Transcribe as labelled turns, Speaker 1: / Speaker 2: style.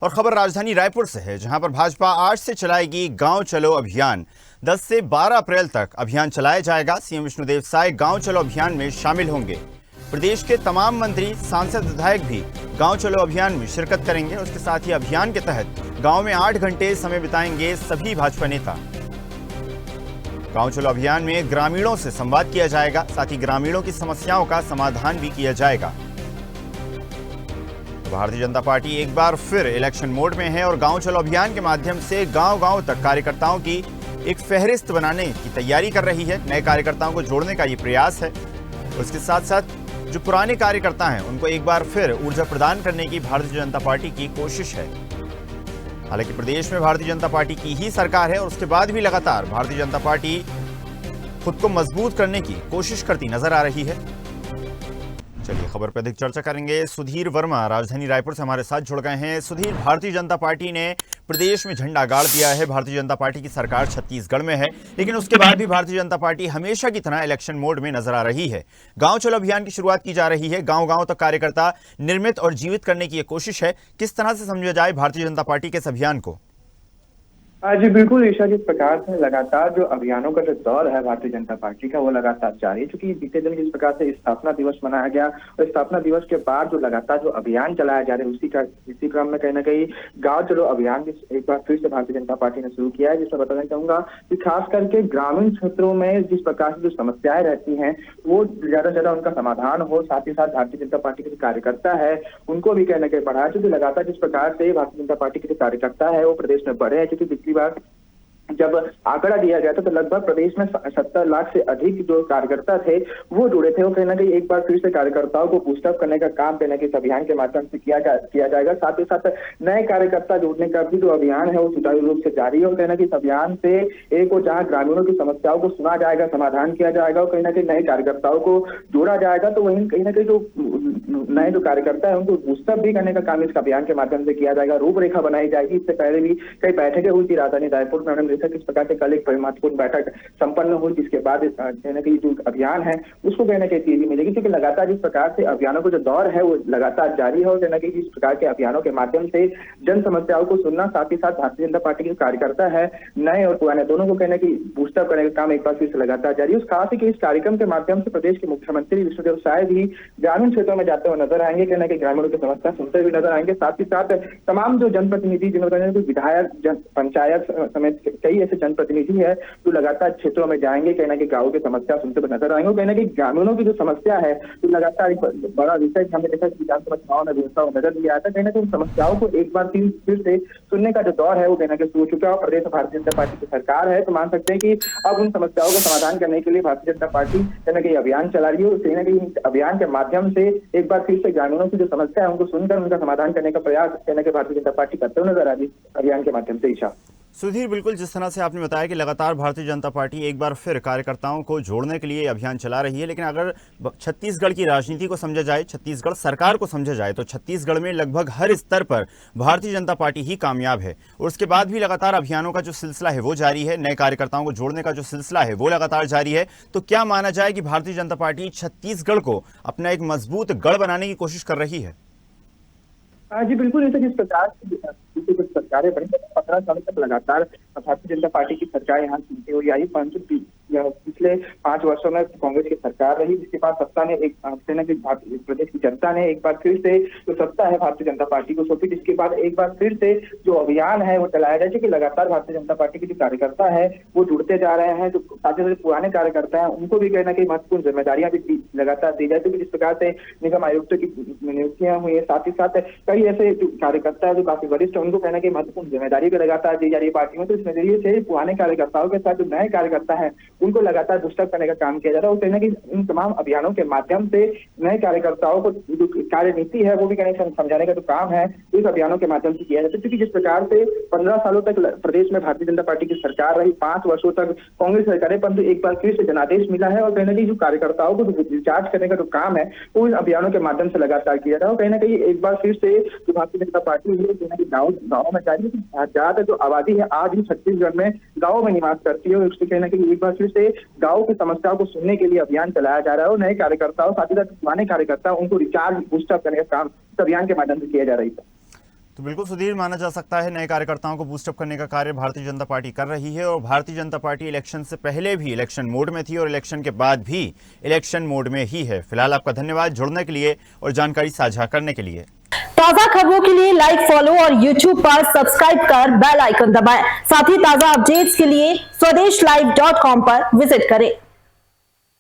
Speaker 1: और खबर राजधानी रायपुर से है, जहां पर भाजपा आज से चलाएगी गांव चलो अभियान। 10 से 12 अप्रैल तक अभियान चलाया जाएगा। सीएम विष्णुदेव साय गांव चलो अभियान में शामिल होंगे। प्रदेश के तमाम मंत्री, सांसद, विधायक भी गांव चलो अभियान में शिरकत करेंगे। उसके साथ ही अभियान के तहत गांव में 8 घंटे समय बिताएंगे सभी भाजपा नेता। गांव चलो अभियान में ग्रामीणों से संवाद किया जाएगा, साथ ही ग्रामीणों की समस्याओं का समाधान भी किया जाएगा। भारतीय जनता पार्टी एक बार फिर इलेक्शन मोड में है और गांव चलो अभियान के माध्यम से गांव-गांव तक कार्यकर्ताओं की एक फहरिस्त बनाने की तैयारी कर रही है। नए कार्यकर्ताओं को जोड़ने का ये प्रयास है। उसके साथ साथ जो पुराने कार्यकर्ता हैं उनको एक बार फिर ऊर्जा प्रदान करने की भारतीय जनता पार्टी की कोशिश है। हालांकि प्रदेश में भारतीय जनता पार्टी की ही सरकार है और उसके बाद भी लगातार भारतीय जनता पार्टी खुद को मजबूत करने की कोशिश करती नजर आ रही है। चलिए खबर पर अधिक चर्चा करेंगे। सुधीर वर्मा राजधानी रायपुर से हमारे साथ जुड़ गए हैं। सुधीर, भारतीय जनता पार्टी ने प्रदेश में झंडा गाड़ दिया है। भारतीय जनता पार्टी की सरकार छत्तीसगढ़ में है, लेकिन उसके बाद भी भारतीय जनता पार्टी हमेशा की तरह इलेक्शन मोड में नजर आ रही है। गांव चलो अभियान की शुरुआत की जा रही है। गांव-गांव तक कार्यकर्ता निर्मित और जीवित करने की यह कोशिश है। किस तरह से समझा जाए भारतीय जनता पार्टी के इस अभियान को?
Speaker 2: जी बिल्कुल ईशा, जिस प्रकार से लगातार जो अभियानों का जो दौर है भारतीय जनता पार्टी का वो लगातार जारी है। क्योंकि बीते दिन जिस प्रकार से स्थापना दिवस मनाया गया और स्थापना दिवस के बाद जो लगातार जो अभियान चलाया जा रहा है इसी क्रम में कहीं ना कहीं गांव चलो अभियान भी एक बार फिर से भारतीय जनता पार्टी ने शुरू किया है। जिसमें बताना चाहूंगा कि खास करके ग्रामीण क्षेत्रों में जिस प्रकार से जो समस्याएं रहती हैं वो ज्यादा से ज्यादा उनका समाधान हो, साथ ही साथ भारतीय जनता पार्टी के जो कार्यकर्ता है उनको भी कहीं ना कहीं बढ़ाया। क्योंकि लगातार जिस प्रकार से भारतीय जनता पार्टी के जो कार्यकर्ता है वो प्रदेश में बढ़े हैं। क्योंकि बार जब आंकड़ा दिया गया था तो लगभग प्रदेश में 70 लाख से अधिक जो कार्यकर्ता थे वो जुड़े थे। वो कहीं ना कहीं एक बार फिर से कार्यकर्ताओं को बूस्टअप करने का काम कहीं ना कहीं इस अभियान के माध्यम से किया जाएगा। साथ ही साथ नए कार्यकर्ता जोड़ने का भी जो अभियान है वो सुचारू रूप से जारी है। और कहीं ना कहीं इस अभियान से एक और जहां ग्रामीणों की समस्याओं को सुना जाएगा, समाधान किया जाएगा और कहीं ना कहीं नए कार्यकर्ताओं को जोड़ा जाएगा, तो वहीं कहीं ना कहीं जो नए जो कार्यकर्ता है उनको बूस्टअप भी करने का काम इस अभियान के माध्यम से किया जाएगा। रूपरेखा बनाई जाएगी। इससे पहले भी कई बैठकें हुई थी राजधानी रायपुर में। किस प्रकार से कल एक महत्वपूर्ण बैठक संपन्न हुई, जिसके बाद कहीं ना कहीं जो अभियान है उसको कहीं ना कहीं तेजी मिलेगी। क्योंकि लगातार जिस प्रकार से अभियानों का जो दौर है वो लगातार जारी है और कहीं ना कहीं जिस प्रकार के अभियानों के माध्यम से जन समस्याओं को सुनना, साथ ही साथ भारतीय जनता पार्टी के कार्यकर्ता है नए और पुराने दोनों को कहीं ना कहीं बूस्टअप करने का काम एक बार फिर से लगातार जारी है। खास है कि इस कार्यक्रम के माध्यम से प्रदेश के मुख्यमंत्री विष्णुदेव साय भी ग्रामीण क्षेत्रों में जाते हुए नजर आएंगे। कहीं ना कहीं ग्रामीणों की समस्या सुनते हुए नजर आएंगे। साथ ही साथ तमाम जो जनप्रतिनिधि, जिन्होंने विधायक, पंचायत समेत कई ऐसे जनप्रतिनिधि है जो लगातार क्षेत्रों में जाएंगे, कहीं ना कहीं गांवों की समस्या सुनते हुए नजर आएंगे। कहीं ना कहीं ग्रामीणों की जो समस्या है तो लगातार एक बड़ा विषय हमने देखा कि विधानसभा चुनाव में नजर दिया था। कहीं ना कहीं समस्याओं को एक बार फिर से सुनने का जो दौर है वो कहीं ना कहीं शुरू हो चुका है। और प्रदेश में भारतीय जनता पार्टी की सरकार है तो मान सकते हैं कि अब उन समस्याओं का समाधान करने के लिए भारतीय जनता पार्टी कहीं ना कहीं अभियान चला रही है। कहीं ना कहीं अभियान के माध्यम से एक बार फिर से ग्रामीणों की जो समस्या है उनको सुनकर उनका समाधान करने का प्रयास कहीं ना कहीं भारतीय जनता पार्टी करते हुए नजर आ रही है अभियान के माध्यम से। ईशा,
Speaker 1: सुधीर, बिल्कुल जिस तरह से आपने बताया कि लगातार भारतीय जनता पार्टी एक बार फिर कार्यकर्ताओं को जोड़ने के लिए अभियान चला रही है, लेकिन अगर छत्तीसगढ़ की राजनीति को समझा जाए, छत्तीसगढ़ सरकार को समझा जाए, तो छत्तीसगढ़ में लगभग हर स्तर पर भारतीय जनता पार्टी ही कामयाब है। और उसके बाद भी लगातार अभियानों का जो सिलसिला है वो जारी है, नए कार्यकर्ताओं को जोड़ने का जो सिलसिला है वो लगातार जारी है। तो क्या माना जाए कि भारतीय जनता पार्टी छत्तीसगढ़ को अपना एक मजबूत गढ़ बनाने की कोशिश कर रही है?
Speaker 2: जी बिल्कुल, ऐसे जिस प्रकार कुछ सरकारें बनी 15 सालों तक लगातार भारतीय जनता पार्टी की सरकार यहाँ चुनती हुई आई, परंतु पिछले 5 वर्षों में कांग्रेस की सरकार रही, जिसके बाद सत्ता ने एक प्रदेश की जनता ने एक बार फिर से जो सत्ता है भारतीय जनता पार्टी को सौंपी। जिसके बाद एक बार फिर से जो अभियान है वो चलाया जाए। क्योंकि लगातार भारतीय जनता पार्टी के जो कार्यकर्ता है वो जुड़ते जा रहे हैं। जो साथ ही पुराने कार्यकर्ता है उनको भी कहीं ना कहीं महत्वपूर्ण जिम्मेदारियां भी लगातार दी जाती है। जिस प्रकार से निगम आयुक्त की नियुक्तियां हुई है, साथ ही साथ कई ऐसे जो कार्यकर्ता है जो काफी वरिष्ठ है उनको कहीं ना कहीं महत्वपूर्ण जिम्मेदारी भी लगातार दी जा रही है पार्टी में। तो इस नजरिए से पुराने कार्यकर्ताओं के साथ जो नए कार्यकर्ता है उनको लगातार बूस्टअप करने का काम किया जा रहा है। और कहीं ना कहीं इन तमाम अभियानों के माध्यम से नए कार्यकर्ताओं को जो कार्यनीति है वो भी कहीं समझाने का जो काम है इस अभियानों के माध्यम से किया जाता है। क्योंकि जिस प्रकार से 15 सालों तक प्रदेश में भारतीय जनता पार्टी की सरकार रही, 5 वर्षों तक कांग्रेस सरकार है, परंतु एक बार फिर से जनादेश मिला है। और कहीं ना कहीं जो कार्यकर्ताओं को रिचार्ज करने का जो काम है वो इन अभियानों के माध्यम से लगातार किया जा रहा है। और कहीं ना कहीं एक बार फिर से जो भारतीय जनता पार्टी है कहीं ना कहीं गाँव में जारी है। ज्यादातर जो आबादी है आज भी छत्तीसगढ़ में गाँव में निवास करती है। उससे कहीं ना कहीं एक बार फिर से गाँव की समस्याओं को सुनने के लिए अभियान चलाया जा रहा है। और नए कार्यकर्ताओं, साथ ही साथ पुराने कार्यकर्ता उनको रिचार्ज बूस्टअप करने का काम इस अभियान के माध्यम से किया जा रहा है।
Speaker 1: तो बिल्कुल सुधीर, माना जा सकता है नए कार्यकर्ताओं को बूस्टअप करने का कार्य भारतीय जनता पार्टी कर रही है और भारतीय जनता पार्टी इलेक्शन से पहले भी इलेक्शन मोड में थी और इलेक्शन के बाद भी इलेक्शन मोड में ही है। फिलहाल आपका धन्यवाद जुड़ने के लिए और जानकारी साझा करने के लिए।
Speaker 3: ताजा खबरों के लिए लाइक, फॉलो और YouTube पर सब्सक्राइब कर बेल आइकन दबाएं। साथ ही ताजा अपडेट्स के लिए स्वदेशलाइव.com पर विजिट करें।